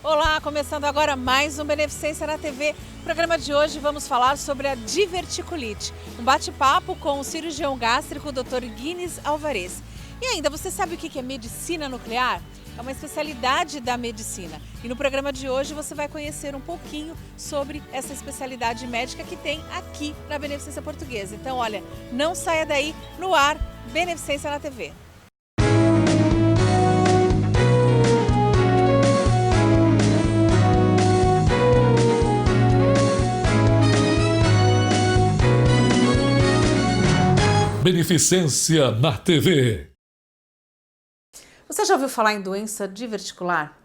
Olá, começando agora mais um Beneficência na TV. No programa de hoje vamos falar sobre a diverticulite. Um bate-papo com o cirurgião gástrico Dr. Guinis Alvarez. E ainda, você sabe o que é medicina nuclear? É uma especialidade da medicina. E no programa de hoje você vai conhecer um pouquinho sobre essa especialidade médica que tem aqui na Beneficência Portuguesa. Então, olha, não saia daí, no ar, Beneficência na TV. Beneficência na TV. Você já ouviu falar em doença diverticular?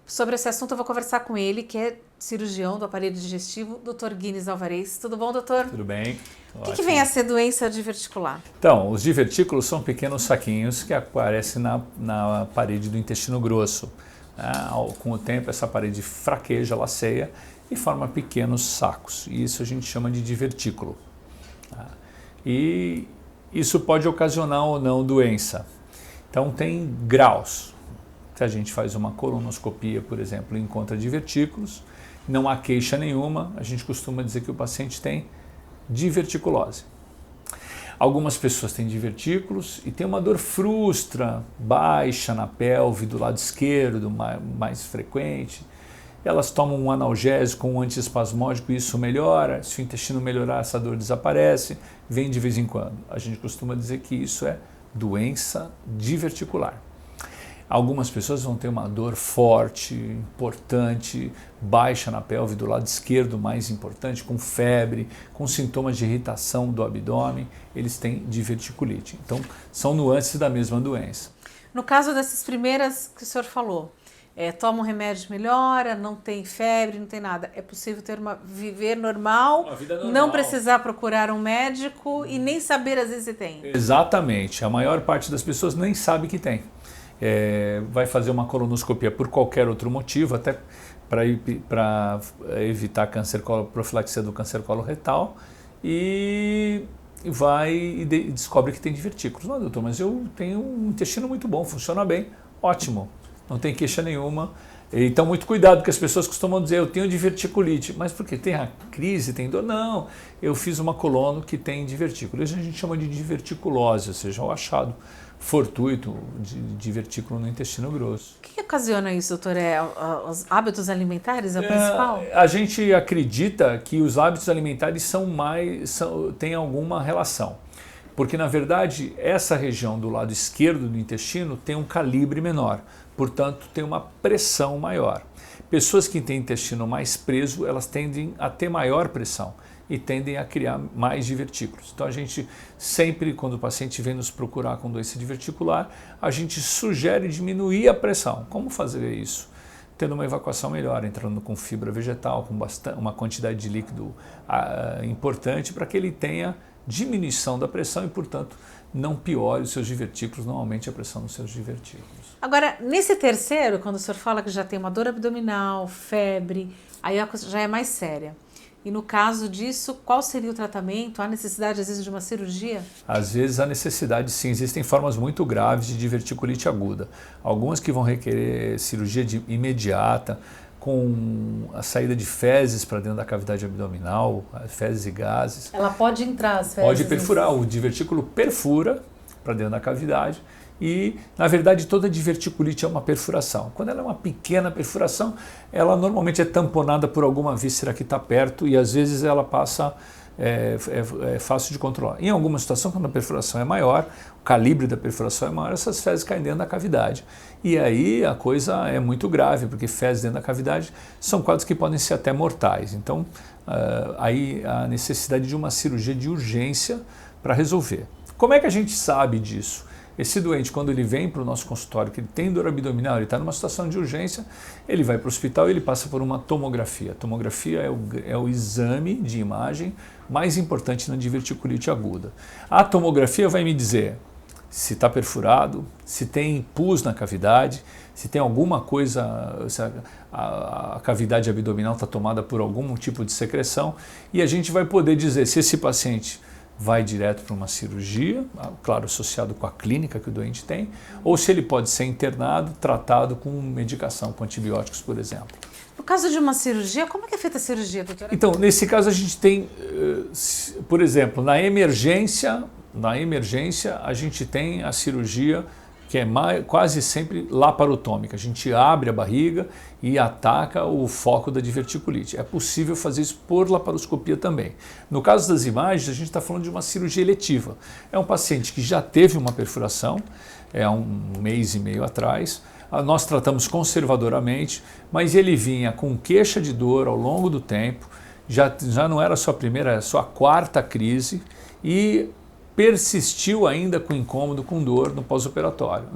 Sobre esse assunto eu vou conversar com ele, que é cirurgião do aparelho digestivo, Dr. Guinis Alvarez. Tudo bom, doutor? Tudo bem. O que vem a ser doença diverticular? Então, os divertículos são pequenos saquinhos que aparecem na parede do intestino grosso. Com o tempo, essa parede fraqueja, laceia e forma pequenos sacos. E isso a gente chama de divertículo. E isso pode ocasionar ou não doença. Então tem graus. Se a gente faz uma colonoscopia, por exemplo, e encontra divertículos, não há queixa nenhuma, a gente costuma dizer que o paciente tem diverticulose. Algumas pessoas têm divertículos e tem uma dor frustra, baixa na pelve, do lado esquerdo, mais frequente. Elas tomam um analgésico, um antiespasmódico e isso melhora. Se o intestino melhorar, essa dor desaparece, vem de vez em quando. A gente costuma dizer que isso é doença diverticular. Algumas pessoas vão ter uma dor forte, importante, baixa na pelve do lado esquerdo, mais importante, com febre, com sintomas de irritação do abdômen, eles têm diverticulite. Então, são nuances da mesma doença. No caso dessas primeiras que o senhor falou, toma um remédio, melhora, não tem febre, não tem nada. É possível viver normal, Uma vida normal, não precisar procurar um médico e nem saber às vezes se tem. Exatamente. A maior parte das pessoas nem sabe que tem. Vai fazer uma colonoscopia por qualquer outro motivo, até para evitar profilaxia do câncer coloretal e vai e descobre que tem divertículos. Não, doutor, mas eu tenho um intestino muito bom, funciona bem, ótimo. Não tem queixa nenhuma. Então, muito cuidado, porque as pessoas costumam dizer, eu tenho diverticulite. Mas por quê? Tem a crise, tem dor? Não, eu fiz uma colono que tem divertículo. Isso a gente chama de diverticulose, ou seja, o achado fortuito de divertículo no intestino grosso. O que ocasiona isso, doutor? Os hábitos alimentares é o principal? A gente acredita que os hábitos alimentares têm alguma relação. Porque, na verdade, essa região do lado esquerdo do intestino tem um calibre menor, portanto, tem uma pressão maior. Pessoas que têm intestino mais preso, elas tendem a ter maior pressão e tendem a criar mais divertículos. Então, a gente sempre, quando o paciente vem nos procurar com doença diverticular, a gente sugere diminuir a pressão. Como fazer isso? Tendo uma evacuação melhor, entrando com fibra vegetal, com uma quantidade de líquido importante para que ele tenha diminuição da pressão e, portanto, não piore os seus divertículos, não aumente a pressão nos seus divertículos. Agora, nesse terceiro, quando o senhor fala que já tem uma dor abdominal, febre, aí a coisa já é mais séria. E no caso disso, qual seria o tratamento? Há necessidade, às vezes, de uma cirurgia? Às vezes há necessidade, sim. Existem formas muito graves de diverticulite aguda. Algumas que vão requerer cirurgia imediata, com a saída de fezes para dentro da cavidade abdominal, fezes e gases. Ela pode entrar, as fezes? Pode perfurar, o divertículo perfura para dentro da cavidade e, na verdade, toda diverticulite é uma perfuração. Quando ela é uma pequena perfuração, ela normalmente é tamponada por alguma víscera que está perto e, às vezes, ela passa... É fácil de controlar. Em alguma situação, quando a perfuração é maior, o calibre da perfuração é maior, essas fezes caem dentro da cavidade. E aí a coisa é muito grave, porque fezes dentro da cavidade são quadros que podem ser até mortais. Então, aí a necessidade de uma cirurgia de urgência para resolver. Como é que a gente sabe disso? Esse doente, quando ele vem para o nosso consultório, que ele tem dor abdominal, ele está numa situação de urgência, ele vai para o hospital e ele passa por uma tomografia. A tomografia é o exame de imagem mais importante na diverticulite aguda. A tomografia vai me dizer se está perfurado, se tem pus na cavidade, se tem alguma coisa, se a cavidade abdominal está tomada por algum tipo de secreção, e a gente vai poder dizer se esse paciente vai direto para uma cirurgia, claro, associado com a clínica que o doente tem, ou se ele pode ser internado, tratado com medicação, com antibióticos, por exemplo. No caso de uma cirurgia, como é que é feita a cirurgia, doutora? Então, nesse caso a gente tem, por exemplo, na emergência a gente tem a cirurgia que é quase sempre laparotômica. A gente abre a barriga e ataca o foco da diverticulite. É possível fazer isso por laparoscopia também. No caso das imagens, a gente está falando de uma cirurgia eletiva. É um paciente que já teve uma perfuração, há um mês e meio atrás. Nós tratamos conservadoramente, mas ele vinha com queixa de dor ao longo do tempo, já não era só a primeira, era só a quarta crise e persistiu ainda com incômodo, com dor no pós-operatório,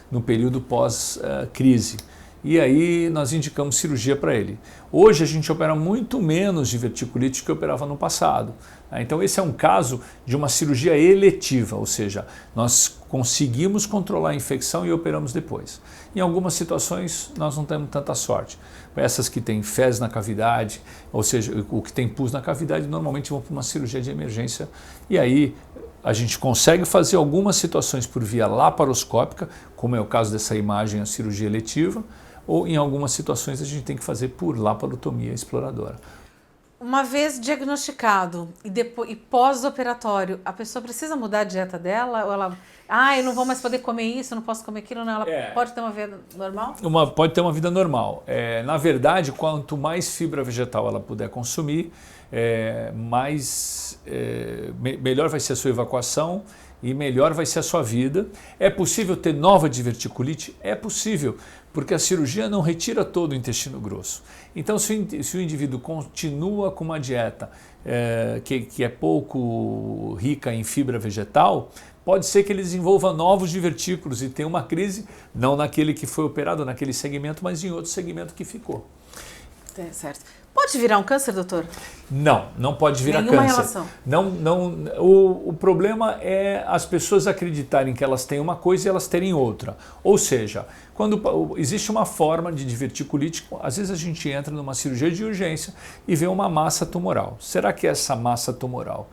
no período pós-crise. E aí nós indicamos cirurgia para ele. Hoje a gente opera muito menos diverticulite que operava no passado. Então esse é um caso de uma cirurgia eletiva, ou seja, nós conseguimos controlar a infecção e operamos depois. Em algumas situações nós não temos tanta sorte. Essas que têm fezes na cavidade, ou seja, o que tem pus na cavidade, normalmente vão para uma cirurgia de emergência. E aí a gente consegue fazer algumas situações por via laparoscópica, como é o caso dessa imagem, a cirurgia eletiva, ou em algumas situações a gente tem que fazer por laparotomia exploradora. Uma vez diagnosticado e pós-operatório, a pessoa precisa mudar a dieta dela? Ou ela, eu não vou mais poder comer isso, não posso comer aquilo, não, ela pode ter uma vida normal? Pode ter uma vida normal. Na verdade, quanto mais fibra vegetal ela puder consumir, melhor vai ser a sua evacuação e melhor vai ser a sua vida. É possível ter nova diverticulite? É possível, porque a cirurgia não retira todo o intestino grosso. Então, se o indivíduo continua com uma dieta que é pouco rica em fibra vegetal, pode ser que ele desenvolva novos divertículos e tenha uma crise, não naquele que foi operado, naquele segmento, mas em outro segmento que ficou. Certo. Pode virar um câncer, doutor? Não pode virar Nenhuma câncer. Relação. O problema é as pessoas acreditarem que elas têm uma coisa e elas terem outra. Ou seja, quando existe uma forma de diverticulite, às vezes a gente entra numa cirurgia de urgência e vê uma massa tumoral. Será que essa massa tumoral,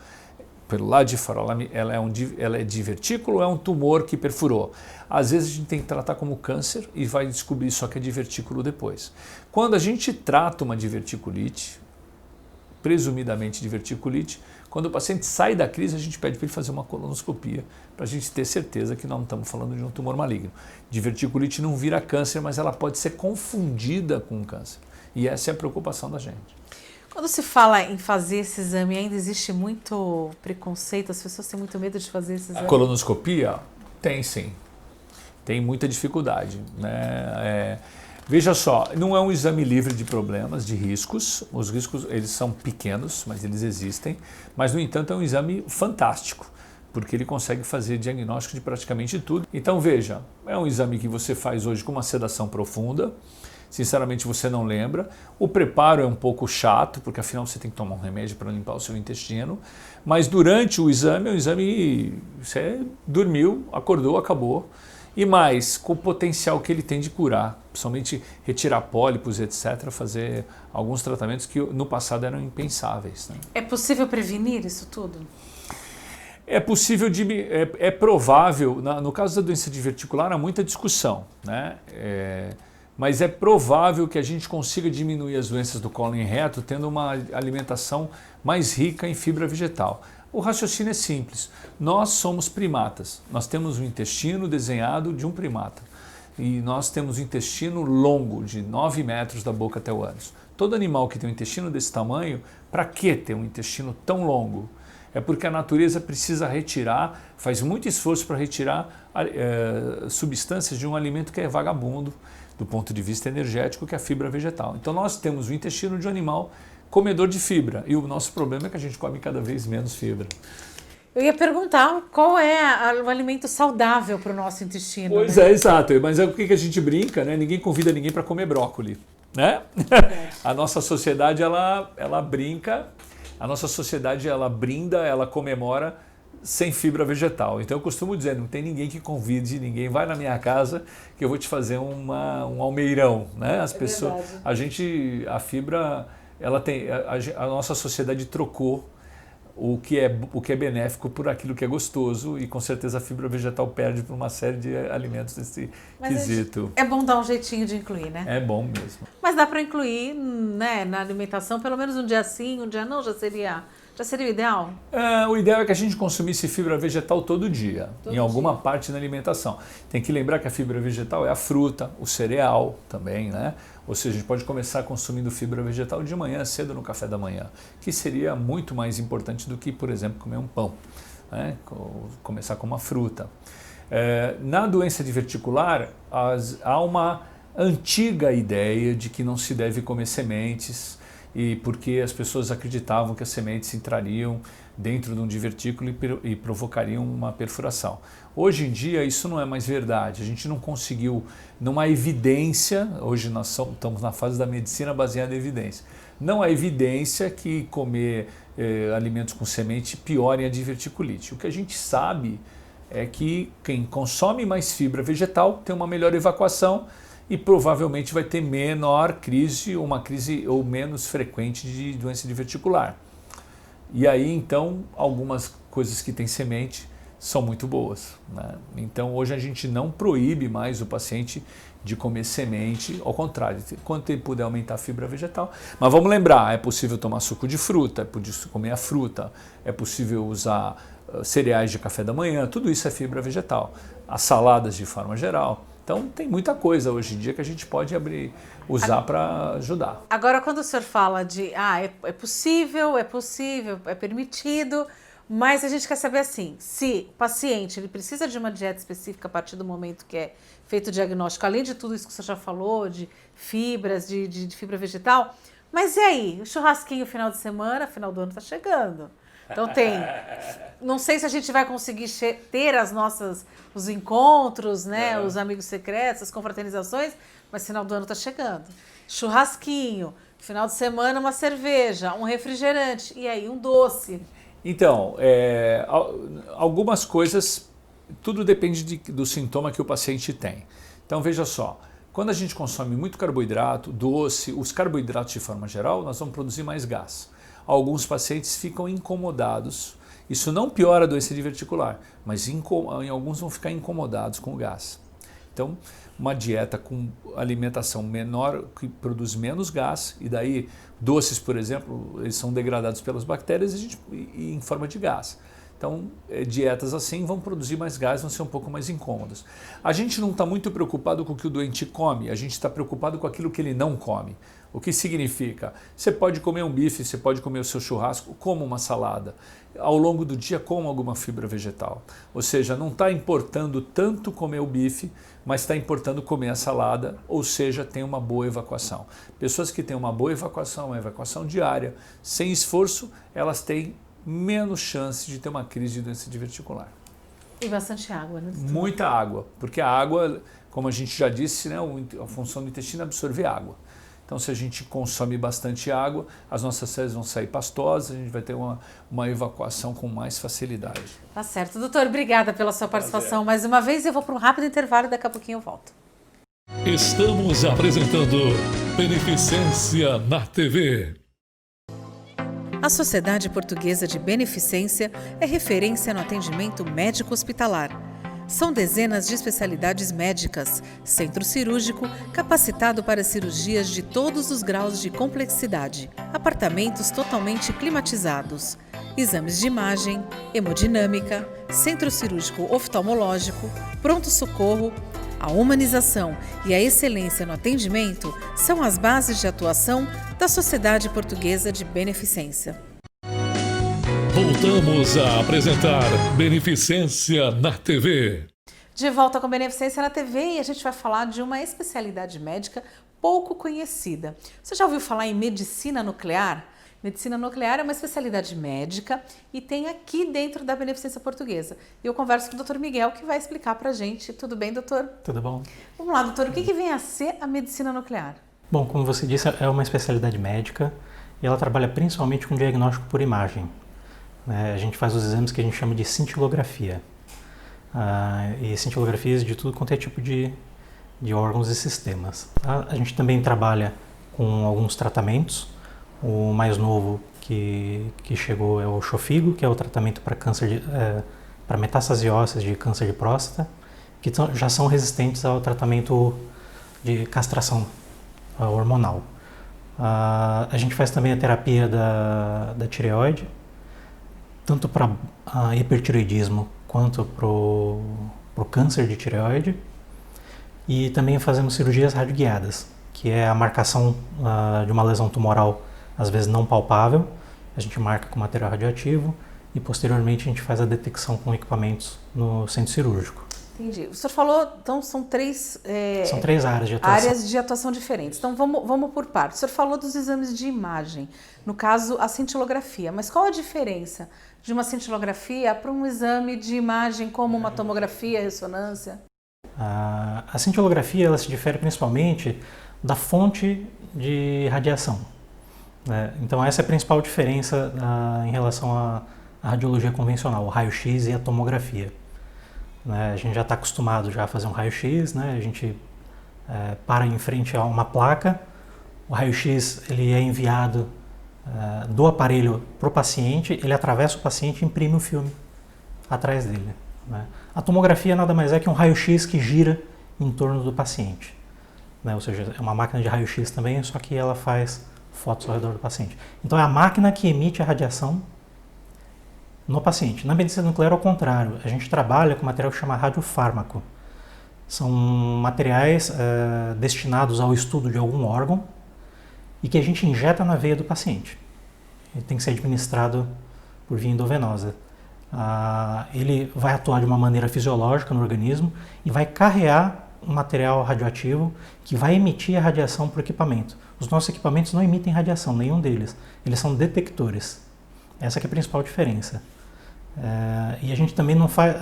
pelo lado de fora, ela é divertículo ou é um tumor que perfurou? Às vezes a gente tem que tratar como câncer e vai descobrir só que é divertículo depois. Quando a gente trata uma diverticulite, presumidamente diverticulite, quando o paciente sai da crise, a gente pede para ele fazer uma colonoscopia para a gente ter certeza que nós não estamos falando de um tumor maligno. Diverticulite não vira câncer, mas ela pode ser confundida com câncer. E essa é a preocupação da gente. Quando se fala em fazer esse exame, ainda existe muito preconceito? As pessoas têm muito medo de fazer esse exame? A colonoscopia? Tem sim. Tem muita dificuldade, né? Veja só, não é um exame livre de problemas, de riscos. Os riscos eles são pequenos, mas eles existem. Mas, no entanto, é um exame fantástico, porque ele consegue fazer diagnóstico de praticamente tudo. Então, veja, é um exame que você faz hoje com uma sedação profunda. Sinceramente, você não lembra. O preparo é um pouco chato, porque afinal você tem que tomar um remédio para limpar o seu intestino. Mas durante o exame você dormiu, acordou, acabou. E mais, com o potencial que ele tem de curar, principalmente retirar pólipos, etc., fazer alguns tratamentos que no passado eram impensáveis. Né? É possível prevenir isso tudo? É possível, é provável, no caso da doença diverticular há muita discussão, né? Mas é provável que a gente consiga diminuir as doenças do cólon reto tendo uma alimentação mais rica em fibra vegetal. O raciocínio é simples. Nós somos primatas. Nós temos um intestino desenhado de um primata. E nós temos um intestino longo, de 9 metros da boca até o ânus. Todo animal que tem um intestino desse tamanho, para que ter um intestino tão longo? É porque a natureza precisa retirar, faz muito esforço para retirar substâncias de um alimento que é vagabundo, do ponto de vista energético, que é a fibra vegetal. Então nós temos o intestino de um animal comedor de fibra. E o nosso problema é que a gente come cada vez menos fibra. Eu ia perguntar qual é o alimento saudável para o nosso intestino. Pois né? Exato. Mas é o que a gente brinca, né? Ninguém convida ninguém para comer brócolis, né? A nossa sociedade, ela brinca, a nossa sociedade, ela brinda, ela comemora sem fibra vegetal. Então eu costumo dizer, não tem ninguém que convide ninguém, vai na minha casa que eu vou te fazer um almeirão, né? As pessoas, verdade. a fibra... a nossa sociedade trocou o que é benéfico por aquilo que é gostoso, e com certeza a fibra vegetal perde por uma série de alimentos nesse quesito. É bom dar um jeitinho de incluir, né? É bom mesmo. Mas dá para incluir, né, na alimentação, pelo menos um dia sim, um dia não, já seria o ideal? O ideal é que a gente consumisse fibra vegetal todo dia, em alguma parte na alimentação. Tem que lembrar que a fibra vegetal é a fruta, o cereal também, né? Ou seja, a gente pode começar consumindo fibra vegetal de manhã, cedo no café da manhã, que seria muito mais importante do que, por exemplo, comer um pão, né? Começar com uma fruta. Na doença diverticular, há uma antiga ideia de que não se deve comer sementes, e porque as pessoas acreditavam que as sementes entrariam dentro de um divertículo e provocariam uma perfuração. Hoje em dia isso não é mais verdade, a gente não conseguiu, não há evidência, hoje nós estamos na fase da medicina baseada em evidência, não há evidência que comer alimentos com semente piorem a diverticulite. O que a gente sabe é que quem consome mais fibra vegetal tem uma melhor evacuação e provavelmente vai ter menor crise, uma crise ou menos frequente de doença diverticular. E aí então algumas coisas que têm semente são muito boas, né? Então hoje a gente não proíbe mais o paciente de comer semente, ao contrário, quanto ele puder aumentar a fibra vegetal. Mas vamos lembrar, é possível tomar suco de fruta, é possível comer a fruta, é possível usar cereais de café da manhã, tudo isso é fibra vegetal. As saladas de forma geral. Então tem muita coisa hoje em dia que a gente pode usar para ajudar. Agora, quando o senhor fala de é possível, é permitido, mas a gente quer saber assim, se o paciente ele precisa de uma dieta específica a partir do momento que é feito o diagnóstico, além de tudo isso que o senhor já falou, de fibras, de fibra vegetal, mas e aí? O churrasquinho final de semana, final do ano está chegando. Então não sei se a gente vai conseguir ter os encontros, né, os amigos secretos, as confraternizações, mas final do ano está chegando. Churrasquinho, final de semana uma cerveja, um refrigerante, e aí um doce. Então, algumas coisas, tudo depende do sintoma que o paciente tem. Então veja só, quando a gente consome muito carboidrato, doce, os carboidratos de forma geral, nós vamos produzir mais gás. Alguns pacientes ficam incomodados. Isso não piora a doença diverticular, mas em alguns vão ficar incomodados com o gás. Então, uma dieta com alimentação menor, que produz menos gás, e daí doces, por exemplo, eles são degradados pelas bactérias e em forma de gás. Então, dietas assim vão produzir mais gás, vão ser um pouco mais incômodas. A gente não está muito preocupado com o que o doente come, a gente está preocupado com aquilo que ele não come. O que significa? Você pode comer um bife, você pode comer o seu churrasco, coma uma salada. Ao longo do dia, coma alguma fibra vegetal. Ou seja, não está importando tanto comer o bife, mas está importando comer a salada, ou seja, tem uma boa evacuação. Pessoas que têm uma boa evacuação, uma evacuação diária, sem esforço, elas têm menos chance de ter uma crise de doença diverticular. E bastante água, né? Muita água, porque a água, como a gente já disse, né, a função do intestino é absorver água. Então, se a gente consome bastante água, as nossas fezes vão sair pastosas, a gente vai ter uma evacuação com mais facilidade. Tá certo. Doutor, obrigada pela sua participação mais uma vez. Eu vou para um rápido intervalo e daqui a pouquinho eu volto. Estamos apresentando Beneficência na TV. A Sociedade Portuguesa de Beneficência é referência no atendimento médico hospitalar. São dezenas de especialidades médicas, centro cirúrgico capacitado para cirurgias de todos os graus de complexidade, apartamentos totalmente climatizados, exames de imagem, hemodinâmica, centro cirúrgico oftalmológico, pronto-socorro. A humanização e a excelência no atendimento são as bases de atuação da Sociedade Portuguesa de Beneficência. Voltamos a apresentar Beneficência na TV. De volta com Beneficência na TV e a gente vai falar de uma especialidade médica pouco conhecida. Você já ouviu falar em medicina nuclear? Medicina nuclear é uma especialidade médica e tem aqui dentro da Beneficência Portuguesa. E eu converso com o Dr. Miguel, que vai explicar pra gente. Tudo bem, doutor? Tudo bom. Vamos lá, doutor. O que vem a ser a medicina nuclear? Bom, como você disse, é uma especialidade médica e ela trabalha principalmente com diagnóstico por imagem. A gente faz os exames que a gente chama de cintilografia. E cintilografias de tudo quanto é tipo de órgãos e sistemas. A gente também trabalha com alguns tratamentos, O mais novo que chegou é o Xofigo, que é o tratamento para câncer para metástase ósseas de câncer de próstata, que já são resistentes ao tratamento de castração hormonal. A gente faz também a terapia da tireoide, tanto para hipertireoidismo quanto para o câncer de tireoide, e também fazemos cirurgias radioguiadas, que é a marcação de uma lesão tumoral, às vezes não palpável. A gente marca com material radioativo e posteriormente a gente faz a detecção com equipamentos no centro cirúrgico. Entendi. O senhor falou, então, são três áreas de atuação. Áreas de atuação diferentes. Então, vamos por partes. O senhor falou dos exames de imagem, no caso, a cintilografia. Mas qual a diferença de uma cintilografia para um exame de imagem como uma tomografia, ressonância? A cintilografia ela se difere principalmente da fonte de radiação. Então, essa é a principal diferença em relação à radiologia convencional, o raio-x e a tomografia. A gente já está acostumado já a fazer um raio-x, a gente para em frente a uma placa, o raio-x ele é enviado do aparelho para o paciente, ele atravessa o paciente e imprime o filme atrás dele. A tomografia nada mais é que um raio-x que gira em torno do paciente. Ou seja, é uma máquina de raio-x também, só que ela faz fotos ao redor do paciente. Então é a máquina que emite a radiação no paciente. Na medicina nuclear, ao contrário, a gente trabalha com material que chama radiofármaco. São materiais destinados ao estudo de algum órgão e que a gente injeta na veia do paciente. Ele tem que ser administrado por via endovenosa. Ele vai atuar de uma maneira fisiológica no organismo e vai carrear um material radioativo que vai emitir a radiação para o equipamento. Os nossos equipamentos não emitem radiação, nenhum deles. Eles são detectores. Essa que é a principal diferença. E a gente também não faz...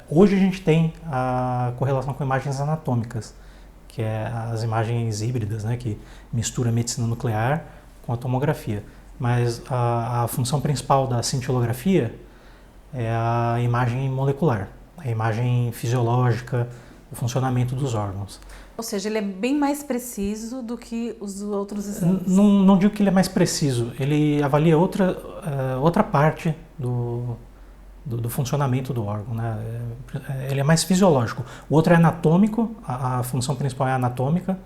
hoje a gente tem a correlação com imagens anatômicas, que é as imagens híbridas, que mistura a medicina nuclear com a tomografia. Mas a função principal da cintilografia é a imagem molecular, a imagem fisiológica, o funcionamento dos órgãos. Ou seja, ele é bem mais preciso do que os outros exames? Não digo que ele é mais preciso, ele avalia outra parte do funcionamento do órgão. Ele é mais fisiológico. O outro é anatômico, a função principal é anatômica,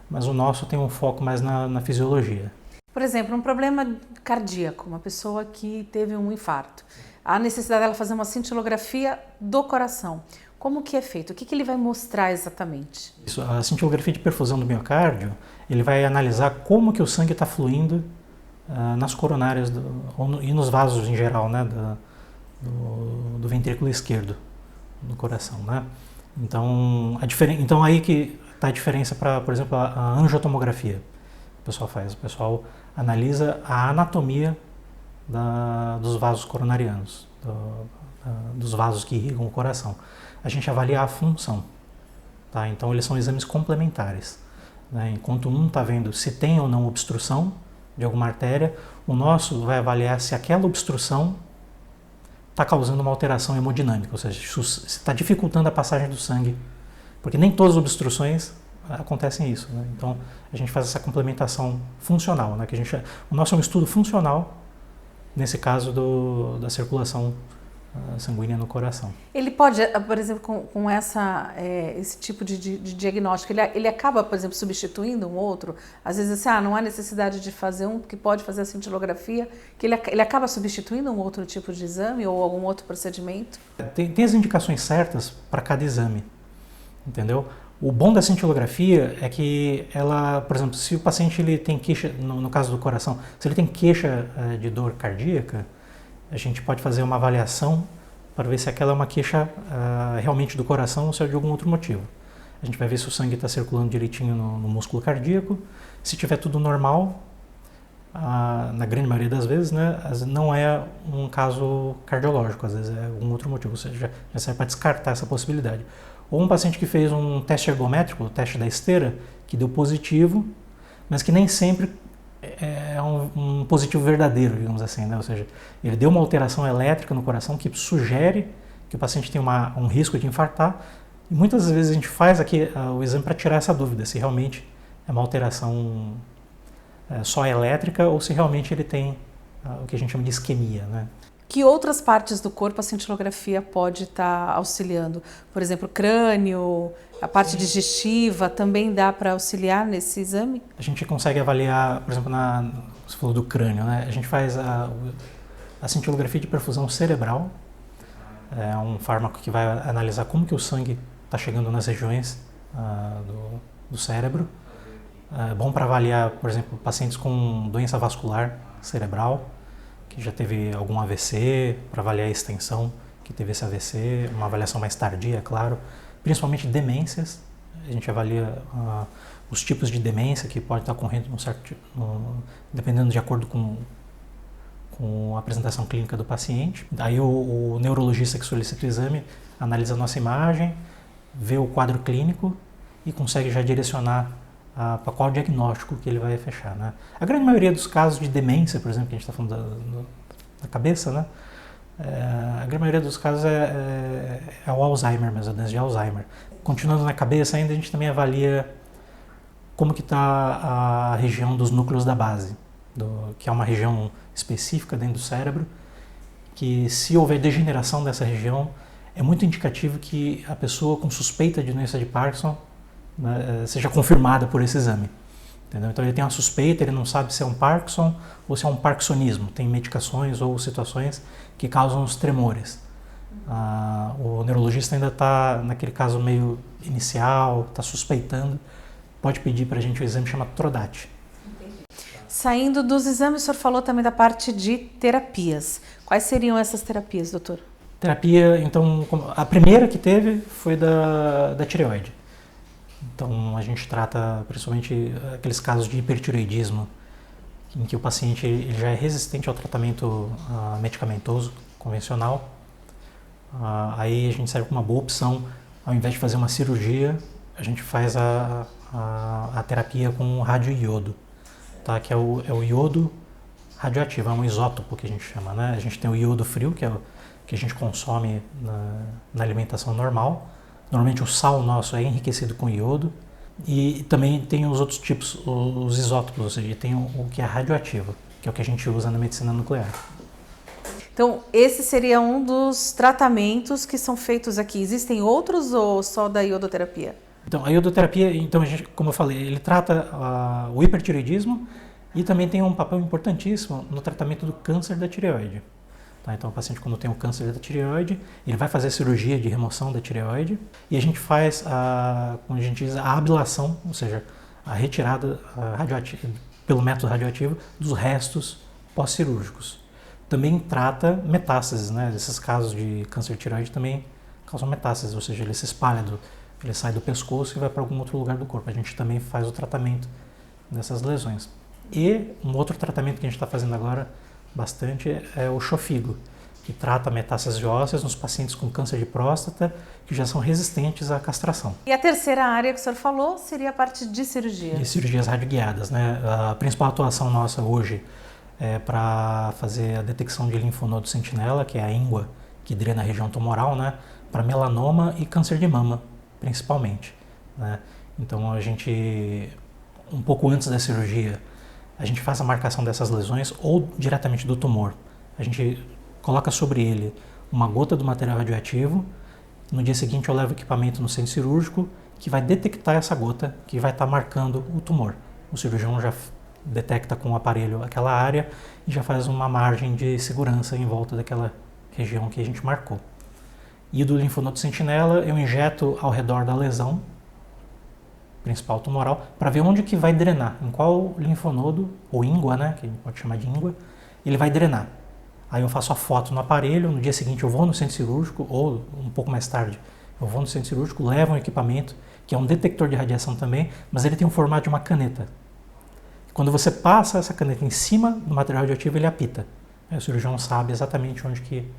mas o nosso tem um foco mais na fisiologia. Por exemplo, um problema cardíaco, uma pessoa que teve um infarto, a necessidade dela fazer uma cintilografia do coração. Como que é feito? O que ele vai mostrar exatamente? A cintilografia de perfusão do miocárdio, ele vai analisar como que o sangue está fluindo nas coronárias e nos vasos em geral, do ventrículo esquerdo do coração. Então aí que está a diferença para, por exemplo, a angiotomografia. O pessoal faz. O pessoal analisa a anatomia dos vasos coronarianos, dos vasos que irrigam o coração. A gente avalia a função. Então eles são exames complementares. Enquanto um está vendo se tem ou não obstrução de alguma artéria, o nosso vai avaliar se aquela obstrução está causando uma alteração hemodinâmica, ou seja, se está dificultando a passagem do sangue, porque nem todas as obstruções acontecem isso. Então a gente faz essa complementação funcional, o nosso é um estudo funcional nesse caso da circulação sanguínea no coração. Ele pode, por exemplo, com esse tipo de diagnóstico, ele acaba, por exemplo, substituindo um outro? Às vezes, não há necessidade de fazer um que pode fazer a cintilografia, que ele acaba substituindo um outro tipo de exame ou algum outro procedimento? Tem as indicações certas para cada exame, entendeu? O bom da cintilografia é que ela, por exemplo, se o paciente ele tem queixa, no caso do coração, se ele tem queixa de dor cardíaca, a gente pode fazer uma avaliação para ver se aquela é uma queixa realmente do coração ou se é de algum outro motivo. A gente vai ver se o sangue está circulando direitinho no músculo cardíaco. Se tiver tudo normal, na grande maioria das vezes, não é um caso cardiológico, às vezes é algum outro motivo, ou seja, já serve para descartar essa possibilidade. Ou um paciente que fez um teste ergométrico, o teste da esteira, que deu positivo, mas que nem sempre é um positivo verdadeiro, digamos assim, ou seja, ele deu uma alteração elétrica no coração que sugere que o paciente tem um risco de infartar, e muitas vezes a gente faz aqui o exame para tirar essa dúvida, se realmente é uma alteração só elétrica ou se realmente ele tem o que a gente chama de isquemia, né? Que outras partes do corpo a cintilografia pode estar auxiliando? Por exemplo, o crânio, a parte digestiva, também dá para auxiliar nesse exame? A gente consegue avaliar, por exemplo, você falou do crânio, né? A gente faz a cintilografia de perfusão cerebral. É um fármaco que vai analisar como que o sangue está chegando nas regiões do cérebro. É bom para avaliar, por exemplo, pacientes com doença vascular cerebral, que já teve algum AVC, para avaliar a extensão que teve esse AVC, uma avaliação mais tardia, é claro, principalmente demências. A gente avalia os tipos de demência que pode estar ocorrendo dependendo de acordo com a apresentação clínica do paciente. Aí o neurologista que solicita o exame analisa a nossa imagem, vê o quadro clínico e consegue já direcionar para qual diagnóstico que ele vai fechar, né? A grande maioria dos casos de demência, por exemplo, que a gente está falando da cabeça, né? A grande maioria dos casos é o Alzheimer, mas a doença de Alzheimer. Continuando na cabeça ainda, a gente também avalia como que está a região dos núcleos da base, que é uma região específica dentro do cérebro, que se houver degeneração dessa região, é muito indicativo que a pessoa com suspeita de doença de Parkinson, né, seja confirmada por esse exame. Entendeu? Então ele tem uma suspeita, ele não sabe se é um Parkinson ou se é um parkinsonismo. Tem medicações ou situações que causam os tremores. O neurologista ainda está naquele caso meio inicial, está suspeitando, pode pedir para a gente o exame chamado TRODAT. Saindo dos exames, o senhor falou também da parte de terapias. Quais seriam essas terapias, doutor? Terapia, então, a primeira que teve foi da tireoide. Então, a gente trata principalmente aqueles casos de hipertireoidismo, em que o paciente ele já é resistente ao tratamento medicamentoso convencional. Aí a gente serve como uma boa opção, ao invés de fazer uma cirurgia, a gente faz a terapia com radioiodo, tá? Que é o iodo radioativo, é um isótopo que a gente chama, né? A gente tem o iodo frio, que é o que a gente consome na alimentação normal. Normalmente o sal nosso é enriquecido com iodo, e também tem os outros tipos, os isótopos, ou seja, tem o que é radioativo, que é o que a gente usa na medicina nuclear. Então, esse seria um dos tratamentos que são feitos aqui. Existem outros ou só da iodoterapia? Então, a iodoterapia, então, como eu falei, ele trata o hipertireoidismo e também tem um papel importantíssimo no tratamento do câncer da tireoide. Tá? Então, o paciente, quando tem o câncer da tireoide, ele vai fazer a cirurgia de remoção da tireoide e a gente faz, como a gente diz, a ablação, ou seja, a retirada pelo método radioativo dos restos pós-cirúrgicos. Também trata metástases, né? Esses casos de câncer de tireoide também causam metástases, ou seja, ele se espalha, ele sai do pescoço e vai para algum outro lugar do corpo. A gente também faz o tratamento dessas lesões. E um outro tratamento que a gente está fazendo agora bastante é o Xofigo, que trata metástases ósseas nos pacientes com câncer de próstata que já são resistentes à castração. E a terceira área que o senhor falou seria a parte de cirurgia. De cirurgias radioguiadas, né? A principal atuação nossa hoje é para fazer a detecção de linfonodo sentinela, que é a íngua que drena a região tumoral, né? Para melanoma e câncer de mama, principalmente, né? Então a gente, um pouco antes da cirurgia, a gente faz a marcação dessas lesões ou diretamente do tumor. A gente coloca sobre ele uma gota do material radioativo. No dia seguinte eu levo o equipamento no centro cirúrgico que vai detectar essa gota, que vai estar marcando o tumor. O cirurgião já detecta com o aparelho aquela área e já faz uma margem de segurança em volta daquela região que a gente marcou. E do linfonodo sentinela eu injeto ao redor da lesão principal tumoral para ver onde que vai drenar, em qual linfonodo, ou íngua, né, que a gente pode chamar de íngua, ele vai drenar. Aí eu faço a foto no aparelho, no dia seguinte eu vou no centro cirúrgico, ou um pouco mais tarde, eu vou no centro cirúrgico, levo um equipamento, que é um detector de radiação também, mas ele tem o formato de uma caneta. Quando você passa essa caneta em cima do material radioativo, ele apita. Aí o cirurgião sabe exatamente onde que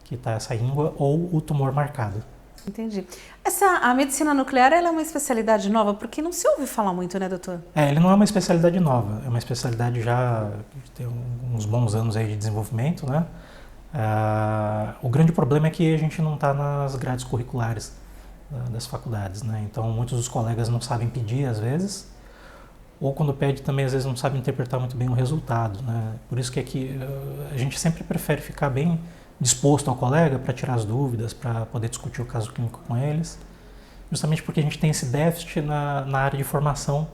está essa íngua ou o tumor marcado. Entendi. A medicina nuclear ela é uma especialidade nova, porque não se ouve falar muito, né, doutor? Ele não é uma especialidade nova, é uma especialidade já que tem uns bons anos aí de desenvolvimento, né? O grande problema é que a gente não está nas grades curriculares das faculdades, né? Então muitos dos colegas não sabem pedir às vezes, ou quando pede também às vezes não sabe interpretar muito bem o resultado, né? Por isso que aqui a gente sempre prefere ficar bem disposto ao colega para tirar as dúvidas, para poder discutir o caso clínico com eles, justamente porque a gente tem esse déficit na área de formação,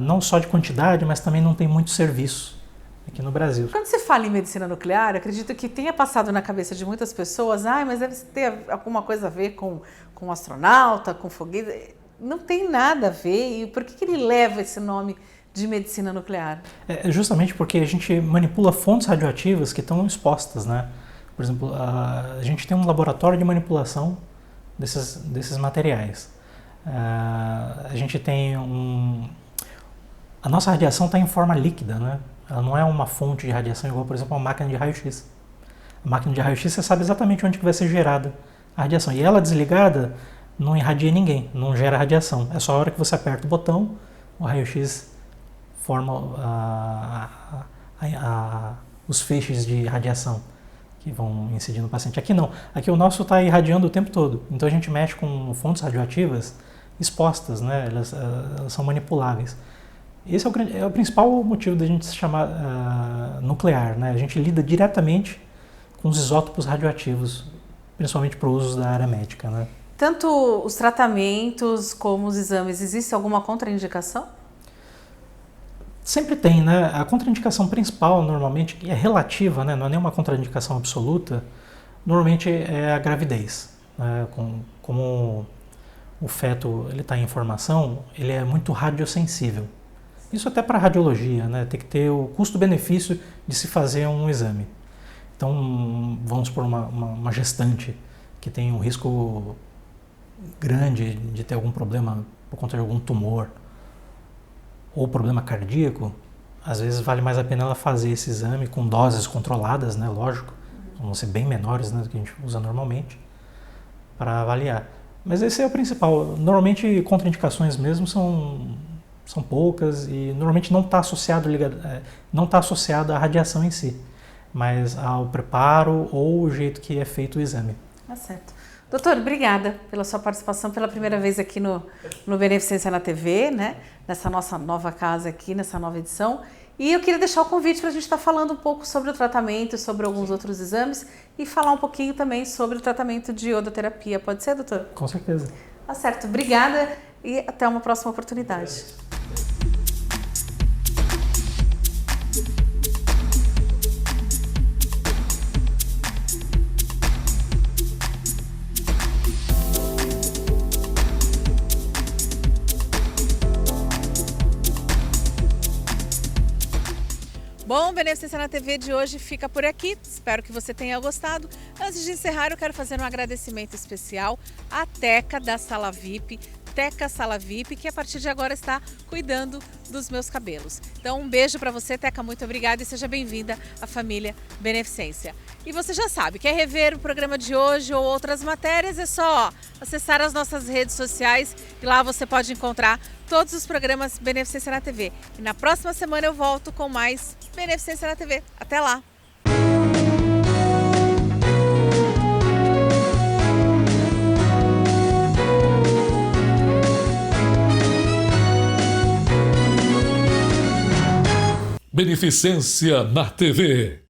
não só de quantidade, mas também não tem muito serviço aqui no Brasil. Quando se fala em medicina nuclear, acredito que tenha passado na cabeça de muitas pessoas, mas deve ter alguma coisa a ver com astronauta, com foguete. Não tem nada a ver. E por que ele leva esse nome de medicina nuclear? É justamente porque a gente manipula fontes radioativas que estão expostas, né? Por exemplo, a gente tem um laboratório de manipulação desses materiais. A gente tem a nossa radiação está em forma líquida, né? Ela não é uma fonte de radiação igual, por exemplo, uma máquina de raio-x. A máquina de raio-x você sabe exatamente onde que vai ser gerada a radiação. E ela desligada não irradia ninguém, não gera radiação. É só a hora que você aperta o botão, o raio-x forma os feixes de radiação que vão incidir no paciente. Aqui não. Aqui o nosso está irradiando o tempo todo. Então a gente mexe com fontes radioativas expostas, né? Elas são manipuláveis. Esse é o principal motivo da gente se chamar nuclear, né? A gente lida diretamente com os isótopos radioativos, principalmente para o uso da área médica, né? Tanto os tratamentos como os exames, existe alguma contraindicação? Sempre tem, né? A contraindicação principal, normalmente, é relativa, né? Não é nenhuma contraindicação absoluta, normalmente é a gravidez, né? Como o feto está em formação, ele é muito radiosensível. Isso até para radiologia, né? Tem que ter o custo-benefício de se fazer um exame. Então, vamos por uma gestante que tem um risco grande de ter algum problema por conta de algum tumor ou problema cardíaco, às vezes vale mais a pena ela fazer esse exame com doses controladas, né? Lógico, vão ser bem menores, né, do que a gente usa normalmente, para avaliar. Mas esse é o principal. Normalmente, contraindicações mesmo são poucas e normalmente não está associado à radiação em si, mas ao preparo ou o jeito que é feito o exame. Tá certo. Doutor, obrigada pela sua participação pela primeira vez aqui no Beneficência na TV, né? Nessa nossa nova casa aqui, nessa nova edição. E eu queria deixar o convite para a gente estar falando um pouco sobre o tratamento, sobre alguns outros exames e falar um pouquinho também sobre o tratamento de iodoterapia. Pode ser, doutor? Com certeza. Tá certo. Obrigada e até uma próxima oportunidade. Bom, o Beneficência na TV de hoje fica por aqui. Espero que você tenha gostado. Antes de encerrar, eu quero fazer um agradecimento especial à Teca da Sala VIP, Teca Sala VIP, que a partir de agora está cuidando dos meus cabelos. Então, um beijo para você, Teca, muito obrigada e seja bem-vinda à família Beneficência. E você já sabe, quer rever o programa de hoje ou outras matérias, é só acessar as nossas redes sociais e lá você pode encontrar todos os programas Beneficência na TV. E na próxima semana eu volto com mais Beneficência na TV. Até lá! Beneficência na TV.